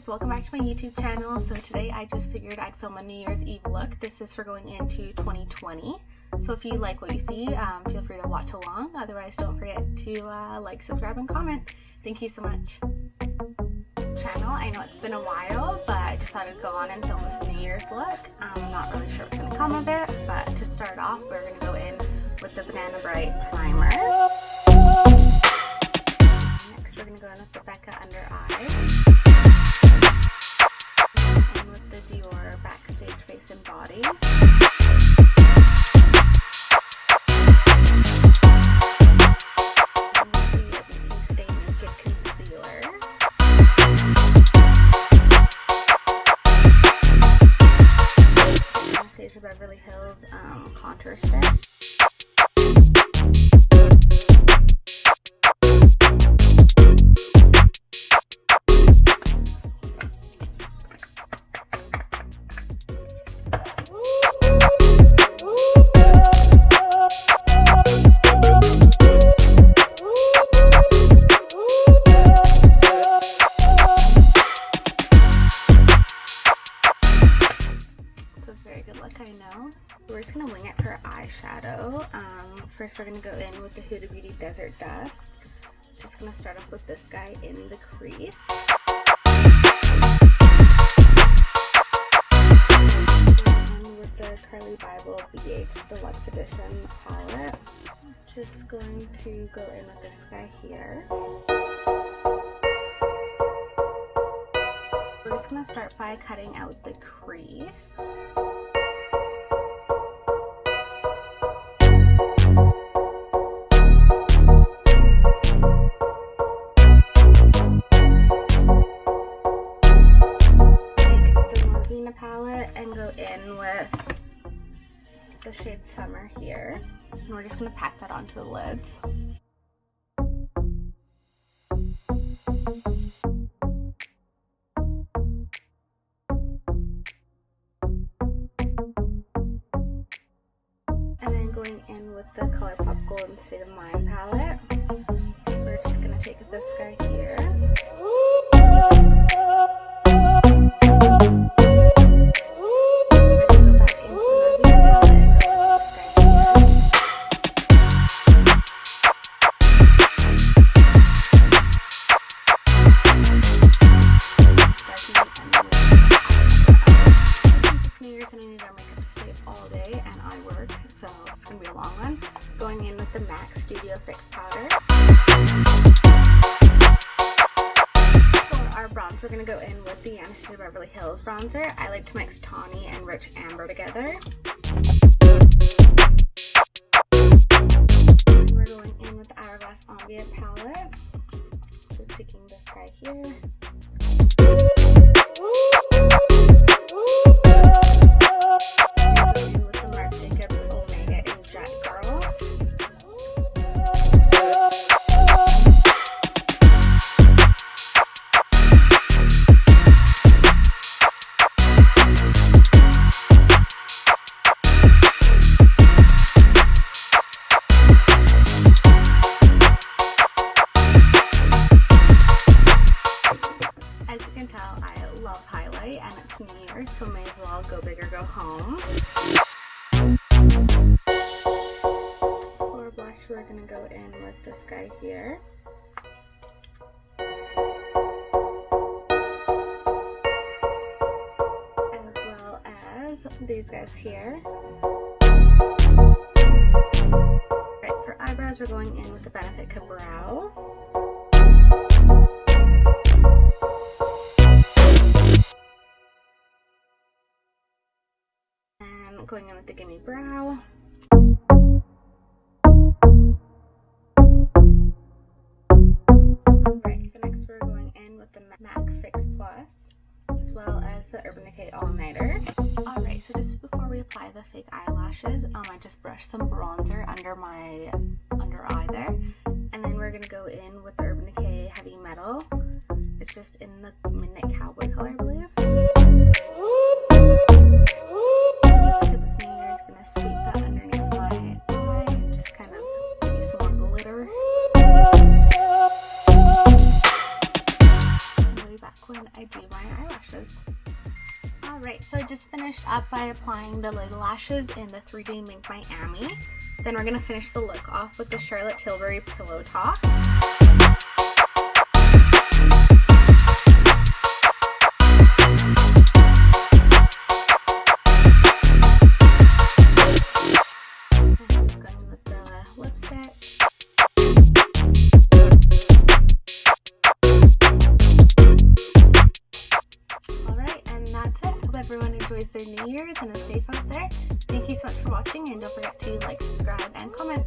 guys, welcome back to my YouTube channel. So today I just figured I'd film a New Year's Eve look. This is for going into 2020. So if you like what you see, feel free to watch along. Otherwise, don't forget to like, subscribe, and comment. Thank you so much. Channel, I know it's been a while, but I just thought I'd go on and film this New Year's look. I'm not really sure what's going to come of it, but to start off, we're going to go in with the Banana Bright primer. Next, we're going to go in with the Becca Under Eye. And with the Dior Backstage Face and Body. And with the Stay Naked Concealer. Anastasia Beverly Hills contour stick. Very good look, I know. We're just gonna wing it for eyeshadow. First we're gonna go in with the Huda Beauty Desert Dusk. Just gonna start off with this guy in the crease. And with the Carly Bible BH Deluxe Edition palette, just going to go in with this guy here. We're just going to start by cutting out the crease. Take the Norvina palette and go in with the shade Summer here. And we're just going to pack that onto the lids. Going in with the ColourPop Golden State of Mind palette. We're just going to take this guy here. All day and I work, so it's gonna be a long one. Going in with the MAC Studio Fix powder. For our bronze, we're gonna go in with the Anastasia Beverly Hills bronzer. I like to mix tawny and rich amber together. We're going in with the Hourglass Ambient palette. Just taking this guy here. As you can tell, I love highlight and it's New Year's, so may as well go big or go home. For blush, we're going to go in with this guy here. As well as these guys here. Right, for eyebrows, we're going in with the Benefit Brow. Going in with the Gimme Brow. Alright, so next we're going in with the MAC Fix Plus, as well as the Urban Decay All Nighter. Alright, so just before we apply the fake eyelashes, I just brushed some bronzer under my under eye there. And then we're going to go in with the Urban Decay Heavy Metal. It's just in the Midnight Cowboy color, I believe. Because it's New Year's, gonna sweep that underneath my eye, just kind of give me some more glitter. Way back when I do my just finished up by applying the lid lashes in the 3D MINK Miami. Then we're going to finish the look off with the Charlotte Tilbury Pillow Talk. Everyone enjoys their New Year's and is safe out there. Thank you so much for watching, and don't forget to like, subscribe, and comment.